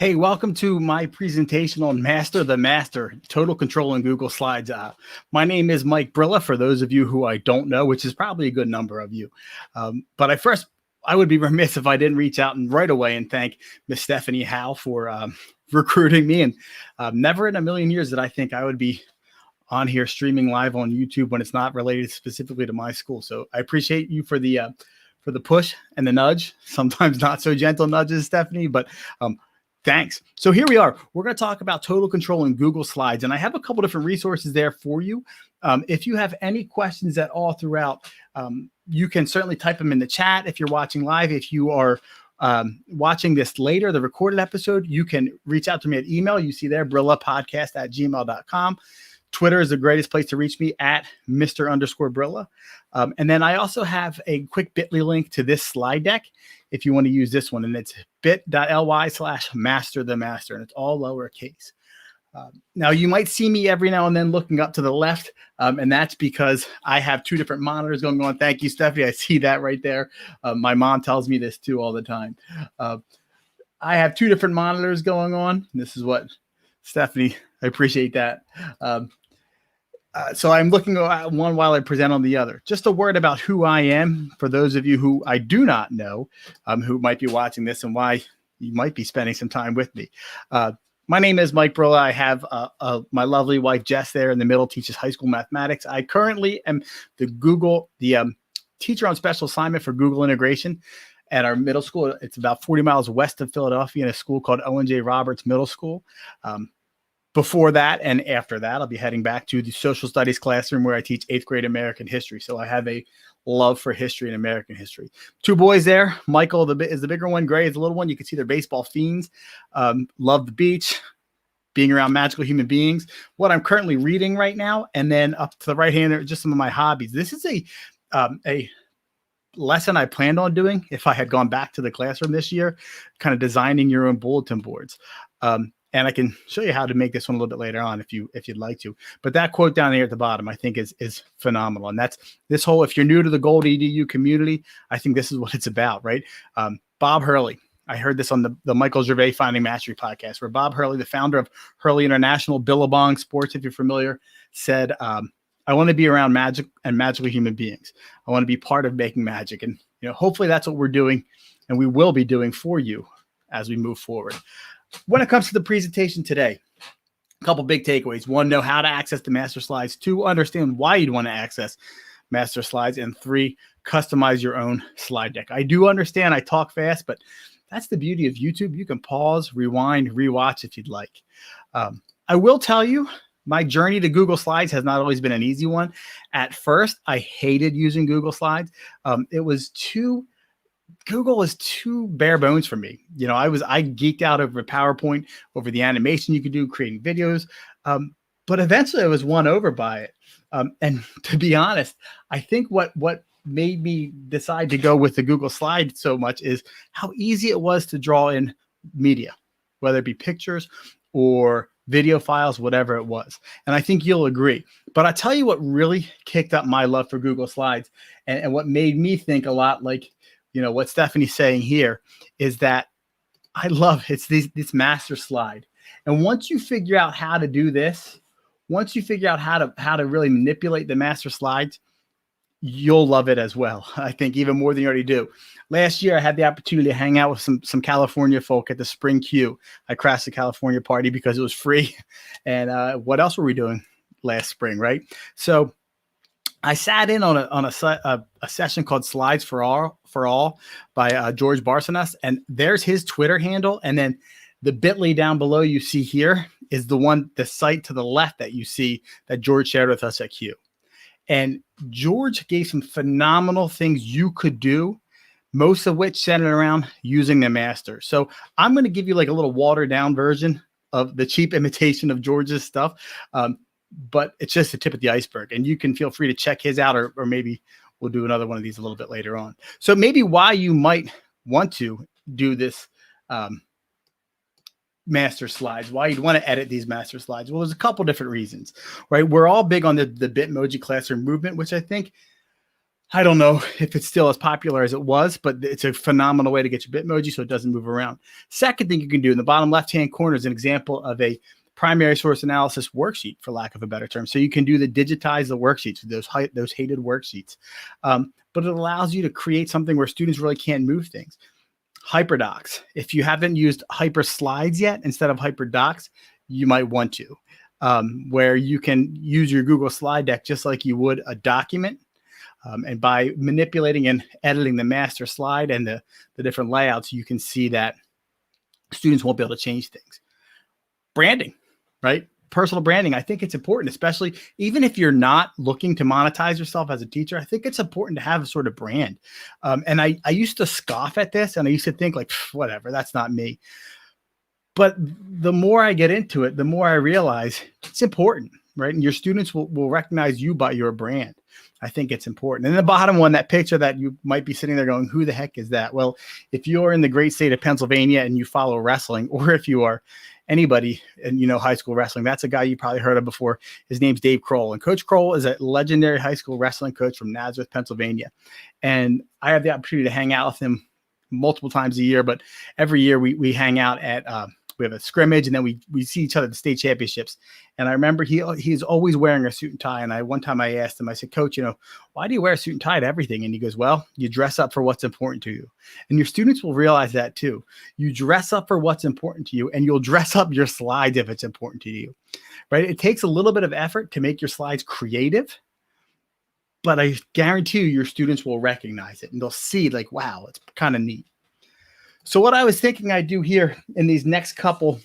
Hey, welcome to my presentation on Master the Master, Total Control in Google Slides. My name is Mike Brilla, for those of you who I don't know, which is probably a good number of you. But I would be remiss if I didn't reach out and right away and thank Miss Stephanie Howe for recruiting me. And never in a million years did I think I would be on here streaming live on YouTube when it's not related specifically to my school. So I appreciate you for the push and the nudge, sometimes not so gentle nudges, Stephanie, but thanks. So here we are. We're going to talk about total control in Google Slides, and I have a couple different resources there for you. If you have any questions at all throughout, you can certainly type them in the chat if you're watching live. If you are watching this later, the recorded episode, you can reach out to me at email. You see there, brillapodcast@gmail.com. Twitter is the greatest place to reach me at Mr._Brilla. And then I also have a quick bit.ly link to this slide deck if you want to use this one. And it's bit.ly/masterthemaster. And it's all lowercase. Now, you might see me every now and then looking up to the left. And that's because I have two different monitors going on. Thank you, Stephanie. I see that right there. My mom tells me this too all the time. I have two different monitors going on. This is what Stephanie, I appreciate that. So I'm looking at one while I present on the other. Just a word about who I am for those of you who I do not know, who might be watching this and why you might be spending some time with me. My name is Mike Brilla. I have my lovely wife, Jess, there in the middle, teaches high school mathematics. I currently am the teacher on special assignment for Google integration at our middle school. It's about 40 miles west of Philadelphia in a school called Owen J. Roberts Middle School. Before that and after that, I'll be heading back to the social studies classroom where I teach 8th grade American history. So I have a love for history and American history. Two boys there. Michael is the bigger one. Gray is the little one. You can see they're baseball fiends. Love the beach, being around magical human beings. What I'm currently reading right now, and then up to the right hand, are just some of my hobbies. This is a lesson I planned on doing if I had gone back to the classroom this year, kind of designing your own bulletin boards. And I can show you how to make this one a little bit later on if you'd like to. But that quote down here at the bottom, I think is phenomenal. And that's this whole, if you're new to the Gold EDU community, I think this is what it's about, right? Bob Hurley. I heard this on the Michael Gervais Finding Mastery podcast, where Bob Hurley, the founder of Hurley International, Billabong Sports, if you're familiar, said, I want to be around magic and magical human beings. I want to be part of making magic. And hopefully that's what we're doing and we will be doing for you as we move forward. When it comes to the presentation today, a couple big takeaways. One, know how to access the master slides. Two, understand why you'd want to access master slides. And three, customize your own slide deck. I do understand I talk fast, but that's the beauty of YouTube. You can pause, rewind, rewatch if you'd like. I will tell you, my journey to Google Slides has not always been an easy one. At first, I hated using Google Slides. Google is too bare bones for me. I geeked out over PowerPoint, over the animation you could do, creating videos. But eventually I was won over by it. And to be honest, I think what made me decide to go with the Google Slide so much is how easy it was to draw in media, whether it be pictures or video files, whatever it was. And I think you'll agree. But I'll tell you what really kicked up my love for Google Slides and what made me think a lot like, what Stephanie's saying here is that I love this master slide. And once you figure out how to do this, once you figure out how to really manipulate the master slides, you'll love it as well. I think even more than you already do. Last year, I had the opportunity to hang out with some California folk at the Spring Q. I crashed the California party because it was free. And what else were we doing last spring, right? So I sat in on a session called Slides for All by George Barsanas, and there's his Twitter handle. And then the bit.ly down below you see here is the site to the left that you see that George shared with us at Q. And George gave some phenomenal things you could do, most of which centered around using the master. So I'm going to give you like a little watered down version of the cheap imitation of George's stuff. But it's just the tip of the iceberg, and you can feel free to check his out, or maybe we'll do another one of these a little bit later on. So maybe why you might want to do this master slides, why you'd want to edit these master slides. Well, there's a couple different reasons, right? We're all big on the Bitmoji classroom movement, which I think I don't know if it's still as popular as it was, but it's a phenomenal way to get your Bitmoji so it doesn't move around. Second thing you can do in the bottom left-hand corner is an example of a primary source analysis worksheet, for lack of a better term. So you can do digitize the worksheets, those hated worksheets. But it allows you to create something where students really can't move things. Hyperdocs. If you haven't used Hyper Slides yet instead of Hyperdocs, you might want to, where you can use your Google slide deck just like you would a document. And by manipulating and editing the master slide and the different layouts, you can see that students won't be able to change things. Branding, right? Personal branding. I think it's important, especially even if you're not looking to monetize yourself as a teacher. I think it's important to have a sort of brand. And I used to scoff at this, and I used to think like, whatever, that's not me. But the more I get into it, the more I realize it's important, right? And your students will recognize you by your brand. I think it's important. And the bottom one, that picture that you might be sitting there going, who the heck is that? Well, if you're in the great state of Pennsylvania and you follow wrestling, or if you are anybody and you know high school wrestling, that's a guy you probably heard of before. His name's Dave Kroll. And Coach Kroll is a legendary high school wrestling coach from Nazareth, Pennsylvania. And I have the opportunity to hang out with him multiple times a year, but every year we hang out at we have a scrimmage, and then we see each other at the state championships. And I remember he's always wearing a suit and tie. And one time I asked him, I said, Coach, why do you wear a suit and tie to everything? And he goes, well, you dress up for what's important to you. And your students will realize that too. You dress up for what's important to you, and you'll dress up your slides if it's important to you, right? It takes a little bit of effort to make your slides creative, but I guarantee you your students will recognize it and they'll see like, wow, it's kind of neat. So what I was thinking I'd do here in these next few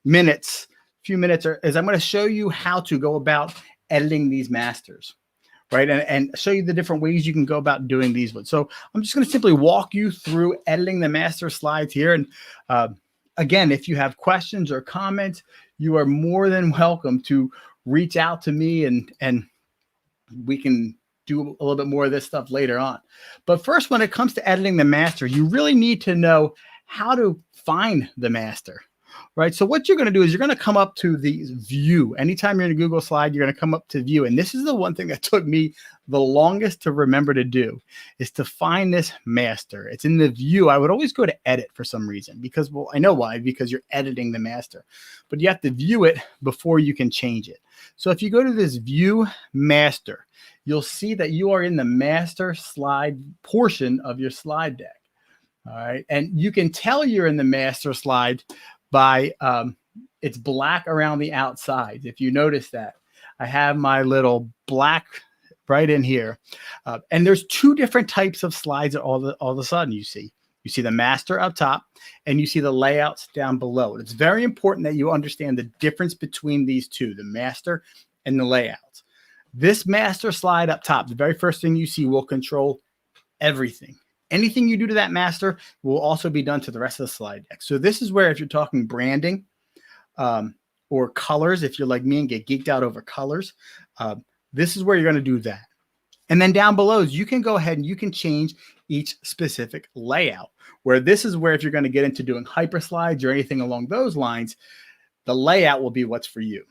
minutes, is I'm going to show you how to go about editing these masters, right? And show you the different ways you can go about doing these ones. So I'm just going to simply walk you through editing the master slides here. And again, if you have questions or comments, you are more than welcome to reach out to me, and we can do a little bit more of this stuff later on. But first, when it comes to editing the master, you really need to know how to find the master, right? So what you're going to do is you're going to come up to the view. Anytime you're in a Google slide, you're going to come up to view. And this is the one thing that took me the longest to remember to do, is to find this master. It's in the view. I would always go to edit for some reason because, well, I know why, because you're editing the master, but you have to view it before you can change it. So if you go to this view master, you'll see that you are in the master slide portion of your slide deck. All right. And you can tell you're in the master slide by it's black around the outside. If you notice that, I have my little black right in here. And there's two different types of slides that all of a sudden you see. You see the master up top, and you see the layouts down below. It's very important that you understand the difference between these two, the master and the layouts. This master slide up top, the very first thing you see, will control everything. Anything you do to that master will also be done to the rest of the slide deck. So this is where, if you're talking branding or colors, if you're like me and get geeked out over colors, this is where you're going to do that. And then down below, you can go ahead and you can change each specific layout, where this is where, if you're going to get into doing hyper slides or anything along those lines, the layout will be what's for you.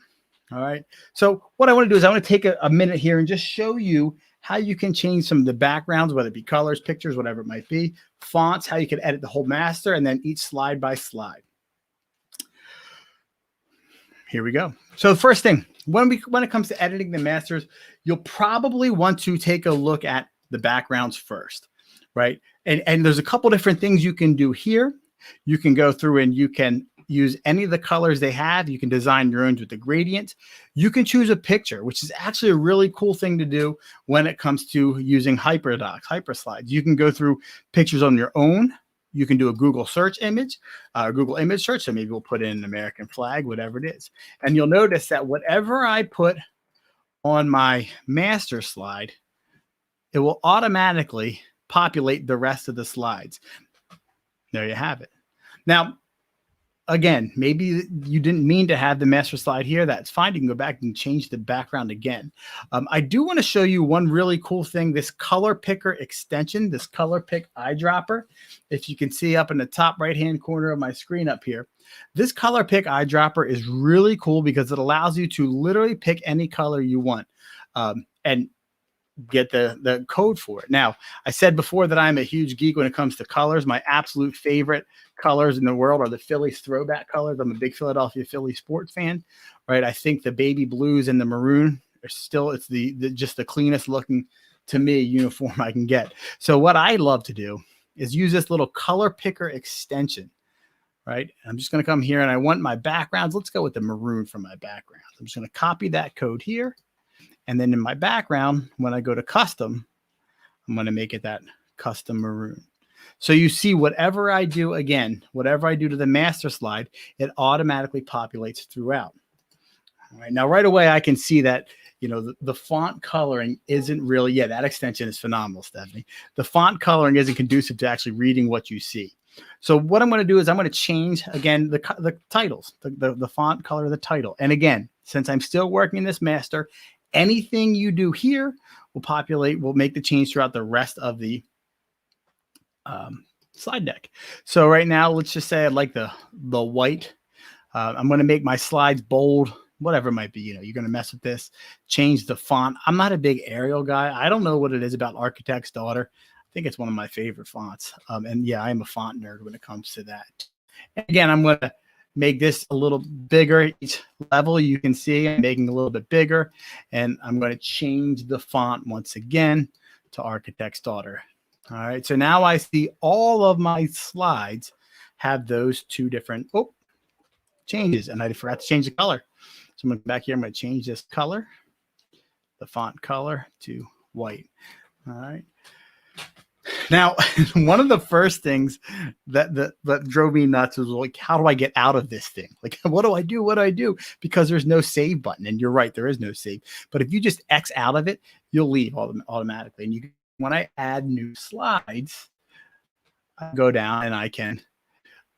All right. So what I want to do is I want to take a minute here and just show you how you can change some of the backgrounds, whether it be colors, pictures, whatever it might be, fonts, how you can edit the whole master, and then each slide by slide. Here we go. So the first thing, when it comes to editing the masters, you'll probably want to take a look at the backgrounds first, right? And there's a couple different things you can do here. You can go through and you can use any of the colors they have. You can design your own with the gradient. You can choose a picture, which is actually a really cool thing to do when it comes to using Hyperdocs, Hyperslides. You can go through pictures on your own. You can do a Google search image, Google image search. So maybe we'll put in an American flag, whatever it is. And you'll notice that whatever I put on my master slide, it will automatically populate the rest of the slides. There you have it. Now, again, maybe you didn't mean to have the master slide here. That's fine. You can go back and change the background again. I do want to show you one really cool thing, this color picker extension, this color pick eyedropper. If you can see up in the top right-hand corner of my screen up here, this color pick eyedropper is really cool because it allows you to literally pick any color you want. And get the code for it. Now, I said before that I'm a huge geek when it comes to colors. My absolute favorite colors in the world are the Phillies throwback colors. I'm a big Philadelphia Phillies sports fan, right? I think the baby blues and the maroon are still, it's the just the cleanest looking, to me, uniform I can get. So what I love to do is use this little color picker extension, right? I'm just going to come here and I want my backgrounds. Let's go with the maroon for my background. I'm just going to copy that code here. And then in my background, when I go to custom, I'm going to make it that custom maroon. So you see whatever I do, again, whatever I do to the master slide, it automatically populates throughout. All right. Now, right away, I can see that, you know, the font coloring isn't really, yeah, that extension is phenomenal, Stephanie. The font coloring isn't conducive to actually reading what you see. So what I'm going to do is I'm going to change, again, the titles, the font color of the title. And again, since I'm still working in this master, anything you do here will make the change throughout the rest of the slide deck. So right now, let's just say I'd like the white. I'm going to make my slides bold, whatever it might be. You know, you're going to mess with this, change the font. I'm not a big Arial guy. I don't know what it is about Architect's Daughter. I think it's one of my favorite fonts. And yeah, I am a font nerd when it comes to that. And again, I'm going to make this a little bigger. Each level you can see I'm making a little bit bigger. And I'm going to change the font once again to Architect's Daughter. All right. So now I see all of my slides have those two different changes. And I forgot to change the color. So I'm going to come back here. I'm going to change this color, the font color, to white. All right. Now, one of the first things that drove me nuts was like, how do I get out of this thing? Like, what do I do? What do I do? Because there's no save button. And you're right, there is no save. But if you just X out of it, you'll leave automatically. And when I add new slides, I go down and I can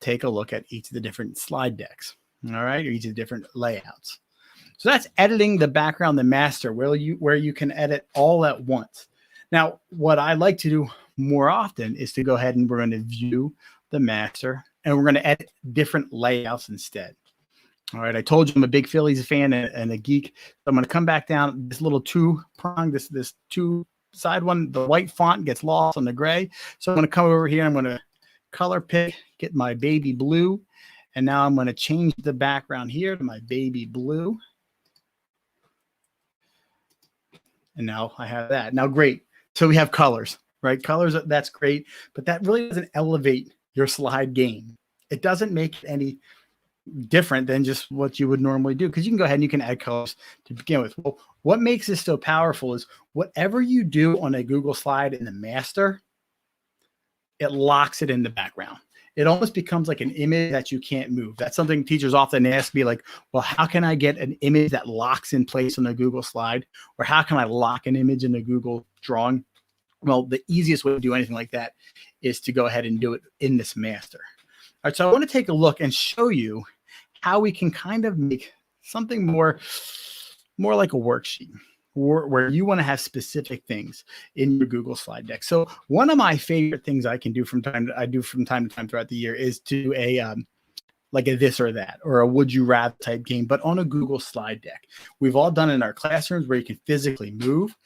take a look at each of the different slide decks. All right, or each of the different layouts. So that's editing the background, the master, where you can edit all at once. Now, what I like to do more often is to go ahead and we're going to view the master and we're going to edit different layouts instead. All right. I told you I'm a big Phillies fan and a geek. So I'm going to come back down this little two-prong, this two-side one. The white font gets lost on the gray. So I'm going to come over here. I'm going to color pick, get my baby blue. And now I'm going to change the background here to my baby blue. And now I have that. Now, great. So we have colors, right? Colors, that's great. But that really doesn't elevate your slide game. It doesn't make it any different than just what you would normally do, because you can go ahead and you can add colors to begin with. Well, what makes this so powerful is whatever you do on a Google slide in the master, it locks it in the background. It almost becomes like an image that you can't move. That's something teachers often ask me, like, well, how can I get an image that locks in place on a Google slide? Or how can I lock an image in a Google drawing? Well, the easiest way to do anything like that is to go ahead and do it in this master. All right, so I want to take a look and show you how we can kind of make something more like a worksheet, where you want to have specific things in your Google slide deck. So one of my favorite things I can do from time to time throughout the year is to do a like a this or that, or a would you rather type game, but on a Google slide deck. We've all done it in our classrooms where you can physically move,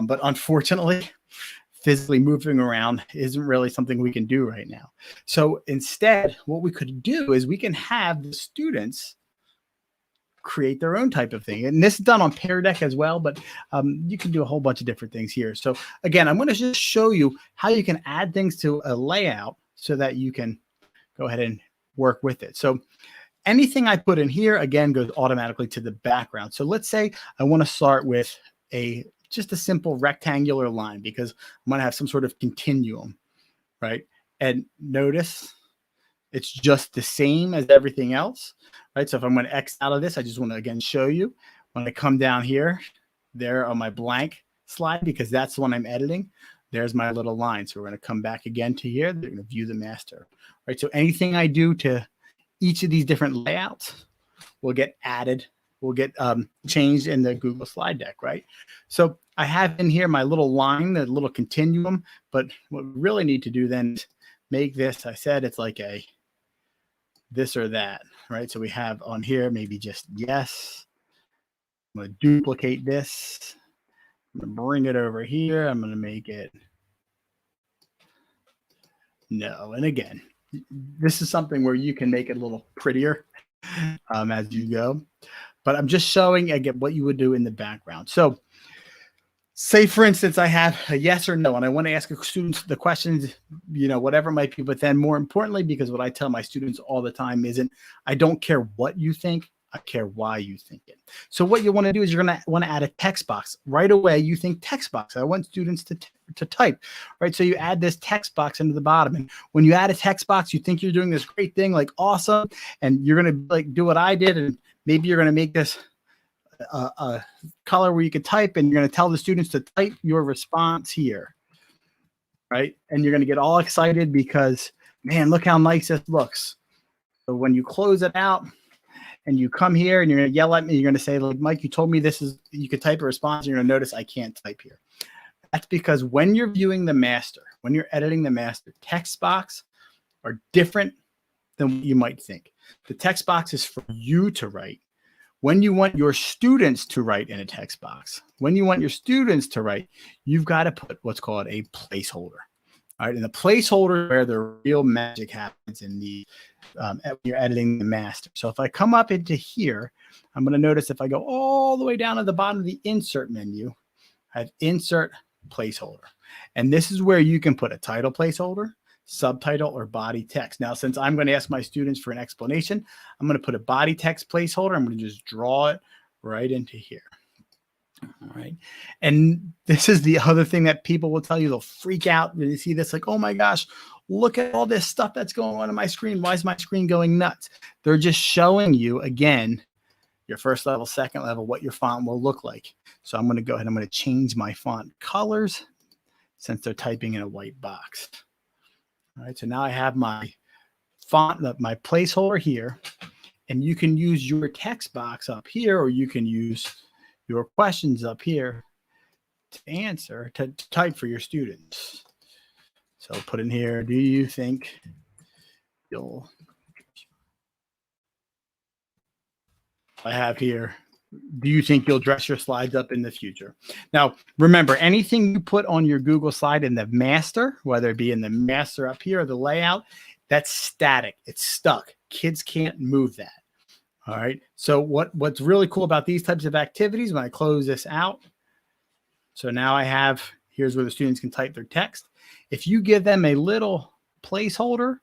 but unfortunately, physically moving around isn't really something we can do right now. So instead, what we could do is we can have the students create their own type of thing. And this is done on Pear Deck as well, but you can do a whole bunch of different things here. So again, I'm going to just show you how you can add things to a layout so that you can go ahead and work with it. So anything I put in here, again, goes automatically to the background. So let's say I want to start with just a simple rectangular line, because I'm going to have some sort of continuum, right? And notice it's just the same as everything else, right? So if I'm going to X out of this, I just want to, again, show you. When I come down here, there on my blank slide, because that's the one I'm editing, there's my little line. So we're going to come back again to here. They're going to view the master, right? So anything I do to each of these different layouts will get added, will get changed in the Google slide deck, right? So I have in here my little line, the little continuum, but what we really need to do then is make this, I said it's like a this or that, right? So we have on here maybe just yes. I'm going to duplicate this, I'm going to bring it over here. I'm going to make it no. And again, this is something where you can make it a little prettier as you go. But I'm just showing again what you would do in the background. So say, for instance, I have a yes or no, and I want to ask students the questions, whatever it might be. But then more importantly, because what I tell my students all the time isn't, I don't care what you think, I care why you think it. So what you want to do is you're going to want to add a text box. Right away, you think text box. I want students to type, right? So you add this text box into the bottom. And when you add a text box, you think you're doing this great thing, like awesome. And you're going to like do what I did. And maybe you're going to make this a color where you could type, and you're going to tell the students to type your response here, right? And you're going to get all excited because, man, look how nice this looks. So when you close it out and you come here and you're going to yell at me, you're going to say, like, Mike, you told me this is, you could type a response. You're going to notice I can't type here. That's because when you're viewing the master, when you're editing the master, text box are different than what you might think. The text box is for you to write. When you want your students to write in a text box, when you want your students to write, you've got to put what's called a placeholder. All right, and the placeholder is where the real magic happens in the when you're editing the master. So if I come up into here, I'm going to notice if I go all the way down to the bottom of the insert menu, I have insert placeholder. And this is where you can put a title placeholder, subtitle, or body text. Now, since I'm going to ask my students for an explanation, I'm going to put a body text placeholder. I'm going to just draw it right into here. All right. And this is the other thing that people will tell you. They'll freak out when you see this, like, oh my gosh, look at all this stuff that's going on my screen. Why is my screen going nuts? They're just showing you, again, your first level, second level, what your font will look like. So I'm going to go ahead. I'm going to change my font colors since they're typing in a white box. All right, so now I have my font, my placeholder here, and you can use your text box up here, or you can use your questions up here to answer, to type for your students. So put in here, do you think you'll, I have here, do you think you'll dress your slides up in the future? Now, remember, anything you put on your Google slide in the master, whether it be in the master up here or the layout, that's static. It's stuck. Kids can't move that. All right. So what's really cool about these types of activities, when I close this out, so now I have, here's where the students can type their text. If you give them a little placeholder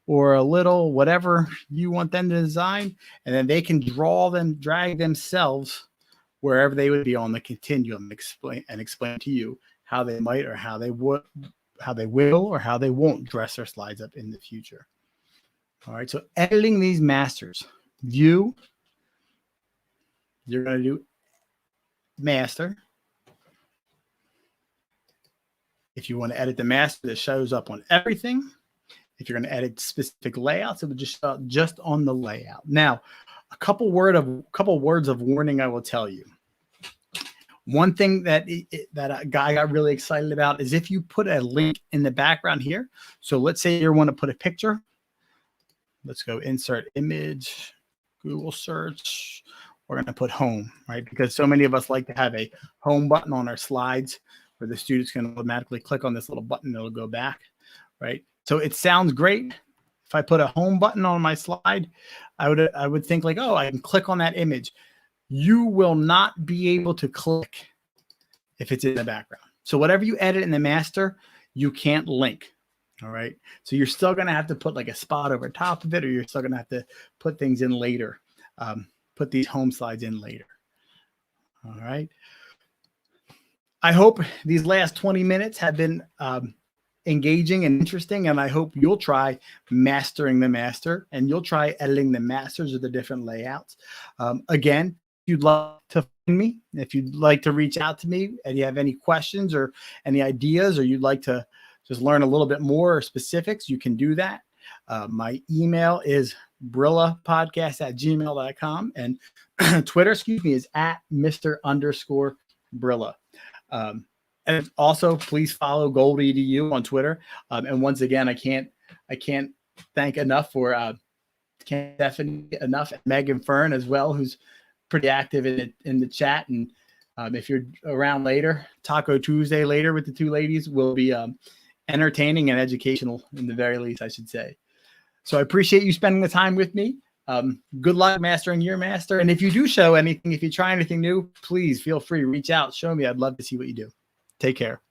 or a little whatever you want them to design, and then they can drag themselves wherever they would be on the continuum, explain to you how they might, or how they will, or how they won't dress their slides up in the future. All right, so editing these masters, you're going to do master. If you want to edit the master, that shows up on everything. If you're going to edit specific layouts, it would just show up just on the layout. Now, a couple words of warning I will tell you. One thing that a guy got really excited about is if you put a link in the background here. So let's say you want to put a picture. Let's go insert image, Google search. We're going to put home, right? Because so many of us like to have a home button on our slides where the students can automatically click on this little button. It'll go back, right? So it sounds great. If I put a home button on my slide, I would think like, oh, I can click on that image. You will not be able to click if it's in the background. So whatever you edit in the master, you can't link. All right. So you're still going to have to put like a spot over top of it, or you're still going to have to put things in later. Put these home slides in later. All right. I hope these last 20 minutes have been engaging and interesting, and I hope you'll try mastering the master, and you'll try editing the masters of the different layouts. Again, if you'd like to find me, if you'd like to reach out to me and you have any questions or any ideas, or you'd like to just learn a little bit more or specifics, you can do that. My email is brillapodcast@gmail.com, and Twitter, is @Mr_Brilla. And also, please follow Gold EDU on Twitter. And once again, I can't thank enough for Stephanie enough, and Megan Fern as well, who's pretty active in the chat. And If you're around later, Taco Tuesday later with the two ladies will be entertaining and educational, in the very least, I should say. So I appreciate you spending the time with me. Good luck mastering your master. And if you do show anything, if you try anything new, please feel free to reach out. Show me. I'd love to see what you do. Take care.